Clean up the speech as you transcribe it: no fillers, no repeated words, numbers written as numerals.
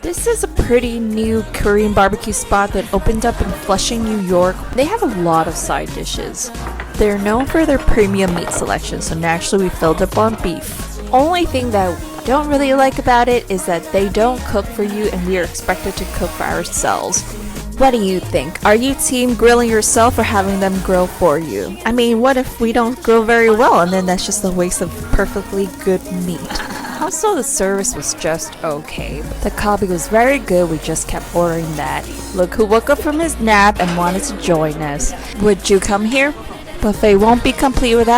This is a pretty new Korean barbecue spot that opened up in Flushing, New York. They have a lot of side dishes. They're known for their premium meat selection, so naturally we filled up on beef. Only thing that I don't really like about it is that they don't cook for you and we are expected to cook for ourselves. What do you think? Are you team grilling yourself or having them grill for you? I mean, what if we don't grill very well and then that's just a waste of perfectly good meat? Also, the service was just okay. The coffee was very good, we just kept ordering that. Look who woke up from his nap and wanted to join us. Would you come here? Buffet won't be complete without